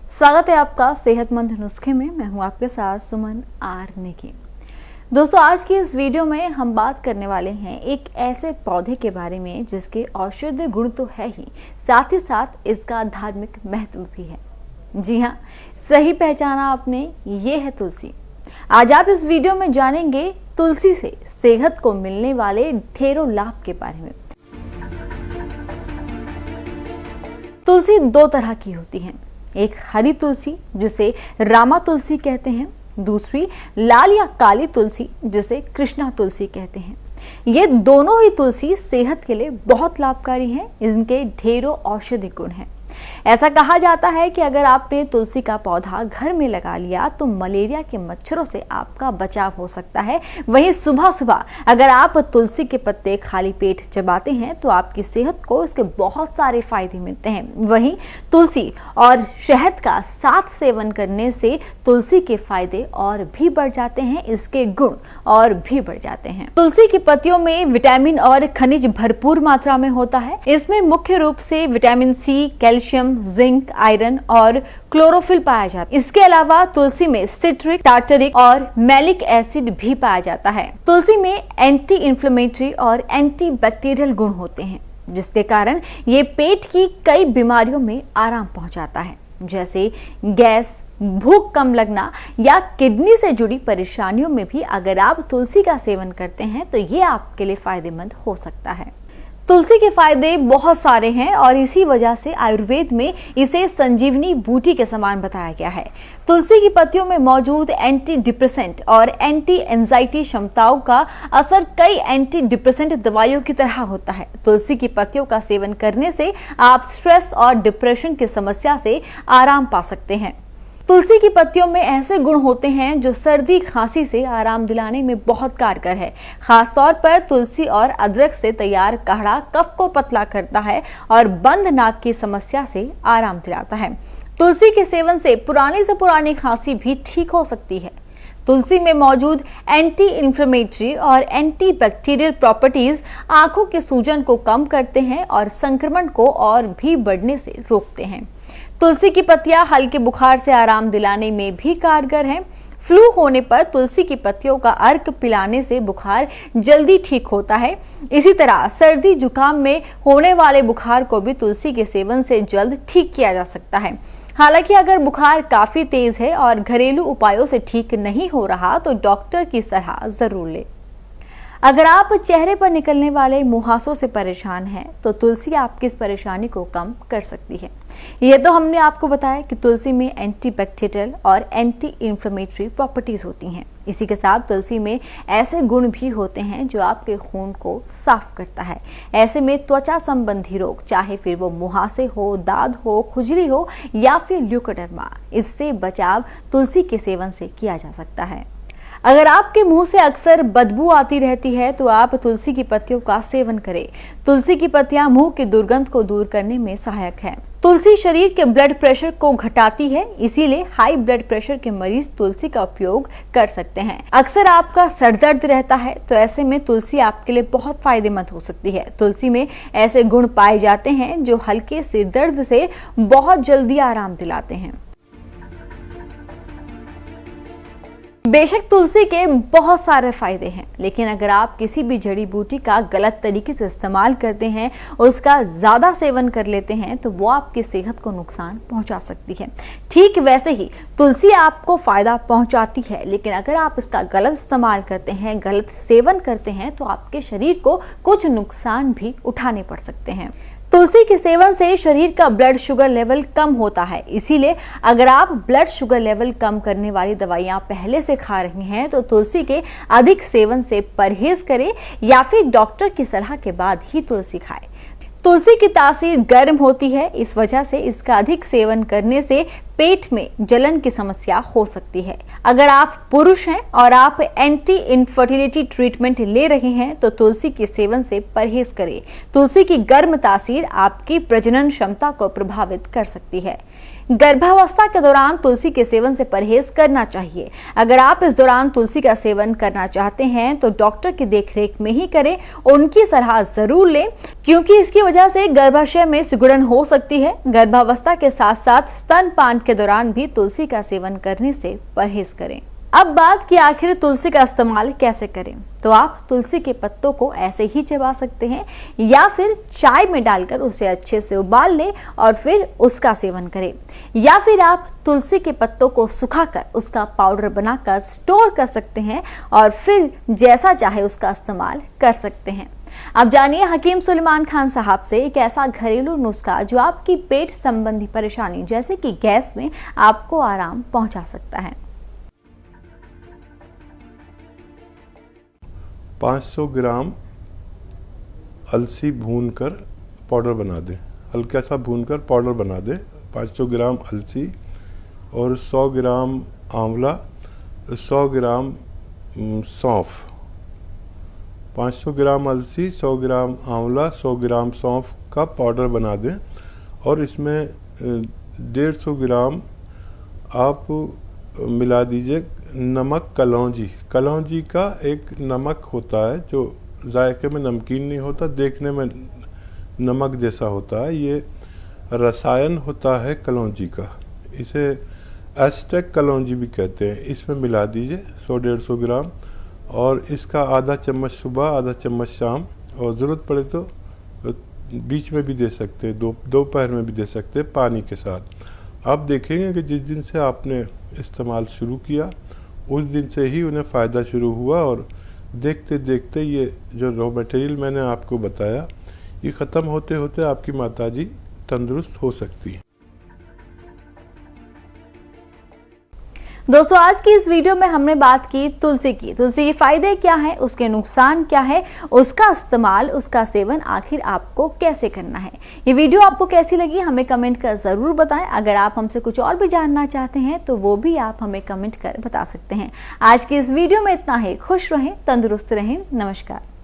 स्वागत है आपका सेहतमंद नुस्खे में। मैं हूं आपके साथ सुमन आर नेगी। दोस्तों, आज की इस वीडियो में हम बात करने वाले हैं एक ऐसे पौधे के बारे में जिसके औषधीय गुण तो है ही, साथ ही साथ इसका धार्मिक महत्व भी है। जी हाँ, सही पहचाना आपने, ये है तुलसी। आज आप इस वीडियो में जानेंगे तुलसी से सेहत को मिलने वाले ढेरों लाभ के बारे में। तुलसी दो तरह की होती है, एक हरी तुलसी जिसे रामा तुलसी कहते हैं, दूसरी लाल या काली तुलसी जिसे कृष्णा तुलसी कहते हैं। ये दोनों ही तुलसी सेहत के लिए बहुत लाभकारी हैं। इनके ढेरों औषधीय गुण हैं। ऐसा कहा जाता है कि अगर आपने तुलसी का पौधा घर में लगा लिया तो मलेरिया के मच्छरों से आपका बचाव हो सकता है। वहीं सुबह सुबह अगर आप तुलसी के पत्ते खाली पेट चबाते हैं तो आपकी सेहत को इसके बहुत सारे फायदे मिलते हैं। वहीं तुलसी और शहद का साथ सेवन करने से तुलसी के फायदे और भी बढ़ जाते हैं, इसके गुण और भी बढ़ जाते हैं। तुलसी की पत्तियों में विटामिन और खनिज भरपूर मात्रा में होता है। इसमें मुख्य रूप से vitamin C, calcium, zinc, iron और क्लोरोफिल पाया जाता है। इसके अलावा तुलसी में सिट्रिक, टार्टरिक और मैलिक एसिड भी पाया जाता है। तुलसी में एंटी इंफ्लेमेटरी और एंटी बैक्टीरियल गुण होते हैं, जिसके कारण ये पेट की कई बीमारियों में आराम पहुंचाता है, जैसे गैस, भूख कम लगना या किडनी से जुड़ी परेशानियों में भी अगर आप तुलसी का सेवन करते हैं तो ये आपके लिए फायदेमंद हो सकता है। तुलसी के फायदे बहुत सारे हैं और इसी वजह से आयुर्वेद में इसे संजीवनी बूटी के समान बताया गया है। तुलसी की पत्तियों में मौजूद एंटी डिप्रेसेंट और एंटी एंजाइटी क्षमताओं का असर कई एंटी डिप्रेसेंट दवाइयों की तरह होता है। तुलसी की पत्तियों का सेवन करने से आप स्ट्रेस और डिप्रेशन की समस्या से आराम पा सकते हैं। तुलसी की पत्तियों में ऐसे गुण होते हैं जो सर्दी खांसी से आराम दिलाने में बहुत कारगर है। खासतौर पर तुलसी और अदरक से तैयार काढ़ा कफ को पतला करता है और बंद नाक की समस्या से आराम दिलाता है। तुलसी के सेवन से पुरानी खांसी भी ठीक हो सकती है। तुलसी में मौजूद एंटी इंफ्लेमेटरी और एंटी बैक्टीरियल प्रॉपर्टीज आंखों के सूजन को कम करते हैं और संक्रमण को और भी बढ़ने से रोकते हैं। तुलसी की पत्तियां हल्के बुखार से आराम दिलाने में भी कारगर हैं। फ्लू होने पर तुलसी की पत्तियों का अर्क पिलाने से बुखार जल्दी ठीक होता है। इसी तरह सर्दी जुकाम में होने वाले बुखार को भी तुलसी के सेवन से जल्द ठीक किया जा सकता है। हालांकि अगर बुखार काफी तेज है और घरेलू उपायों से ठीक नहीं हो रहा तो डॉक्टर की सलाह जरूर लें। अगर आप चेहरे पर निकलने वाले मुहासों से परेशान हैं तो तुलसी आपकी इस परेशानी को कम कर सकती है। ये तो हमने आपको बताया कि तुलसी में एंटी बैक्टीरियल और एंटी इंफ्लेमेटरी प्रॉपर्टीज होती हैं। इसी के साथ तुलसी में ऐसे गुण भी होते हैं जो आपके खून को साफ करता है। ऐसे में त्वचा संबंधी रोग, चाहे फिर वो मुहासे हो, दाद हो, खुजली हो या फिर ल्यूकोडर्मा, इससे बचाव तुलसी के सेवन से किया जा सकता है। अगर आपके मुंह से अक्सर बदबू आती रहती है तो आप तुलसी की पत्तियों का सेवन करें। तुलसी की पत्तियां मुंह की दुर्गंध को दूर करने में सहायक है। तुलसी शरीर के ब्लड प्रेशर को घटाती है, इसीलिए हाई ब्लड प्रेशर के मरीज तुलसी का उपयोग कर सकते हैं। अक्सर आपका सर दर्द रहता है तो ऐसे में तुलसी आपके लिए बहुत फायदेमंद हो सकती है। तुलसी में ऐसे गुण पाए जाते हैं जो हल्के सिर दर्द से बहुत जल्दी आराम दिलाते हैं। बेशक तुलसी के बहुत सारे फायदे हैं, लेकिन अगर आप किसी भी जड़ी बूटी का गलत तरीके से इस्तेमाल करते हैं, उसका ज्यादा सेवन कर लेते हैं तो वो आपकी सेहत को नुकसान पहुंचा सकती है। ठीक वैसे ही तुलसी आपको फायदा पहुंचाती है, लेकिन अगर आप इसका गलत इस्तेमाल करते हैं, गलत सेवन करते हैं तो आपके शरीर को कुछ नुकसान भी उठाने पड़ सकते हैं। तुलसी के सेवन से शरीर का ब्लड शुगर लेवल कम होता है, इसीलिए अगर आप ब्लड शुगर लेवल कम करने वाली दवाइयां पहले से खा रही हैं तो तुलसी के अधिक सेवन से परहेज करें या फिर डॉक्टर की सलाह के बाद ही तुलसी खाएं। तुलसी की तासीर गर्म होती है, इस वजह से इसका अधिक सेवन करने से पेट में जलन की समस्या हो सकती है। अगर आप पुरुष हैं और आप एंटी इनफर्टिलिटी ट्रीटमेंट ले रहे हैं तो तुलसी के सेवन से परहेज करें। तुलसी की गर्म तासीर आपकी प्रजनन क्षमता को प्रभावित कर सकती है। गर्भावस्था के दौरान तुलसी के सेवन से परहेज करना चाहिए। अगर आप इस दौरान तुलसी का सेवन करना चाहते हैं तो डॉक्टर की देखरेख में ही करें, उनकी सलाह जरूर लें, क्योंकि इसकी वजह से गर्भाशय में सिकुड़न हो सकती है। गर्भावस्था के साथ साथ स्तनपान के दौरान भी तुलसी का सेवन करने से परहेज करें। अब बात की आखिर तुलसी का इस्तेमाल कैसे करें, तो आप तुलसी के पत्तों को ऐसे ही चबा सकते हैं या फिर चाय में डालकर उसे अच्छे से उबाल लें और फिर उसका सेवन करें, या फिर आप तुलसी के पत्तों को सुखाकर उसका पाउडर बनाकर स्टोर कर सकते हैं और फिर जैसा चाहे उसका इस्तेमाल कर सकते हैं। अब जानिए हकीम सुलेमान खान साहब से एक ऐसा घरेलू नुस्खा जो आपकी पेट संबंधी परेशानी जैसे कि गैस में आपको आराम पहुंचा सकता है। 500 ग्राम अलसी भूनकर पाउडर बना दें, हल्का सा भूनकर पाउडर बना दें। 500 ग्राम अलसी और 100 ग्राम आंवला, 100 ग्राम सौंफ। 500 ग्राम अलसी, 100 ग्राम आंवला, 100 ग्राम सौंफ का पाउडर बना दें और इसमें 150 ग्राम आप मिला दीजिए नमक कलौंजी। कलौंजी का एक नमक होता है जो जायके में नमकीन नहीं होता, देखने में नमक जैसा होता है। ये रसायन होता है कलौंजी का, इसे एस्टेक कलौंजी भी कहते हैं। इसमें मिला दीजिए 100-150 ग्राम और इसका आधा चम्मच सुबह, आधा चम्मच शाम, और ज़रूरत पड़े तो बीच में भी दे सकते हैं, दोपहर में भी दे सकते हैं पानी के साथ। आप देखेंगे कि जिस दिन से आपने इस्तेमाल शुरू किया उस दिन से ही उन्हें फ़ायदा शुरू हुआ और देखते देखते ये जो रॉ मटेरियल मैंने आपको बताया ये ख़त्म होते होते आपकी माताजी तंदुरुस्त हो सकती है। दोस्तों आज की इस वीडियो में हमने बात की तुलसी की। तुलसी के फायदे क्या है, उसके नुकसान क्या है, उसका इस्तेमाल, उसका सेवन आखिर आपको कैसे करना है। ये वीडियो आपको कैसी लगी हमें कमेंट कर जरूर बताएं। अगर आप हमसे कुछ और भी जानना चाहते हैं तो वो भी आप हमें कमेंट कर बता सकते हैं। आज की इस वीडियो में इतना ही। खुश रहें, तंदुरुस्त रहें। नमस्कार।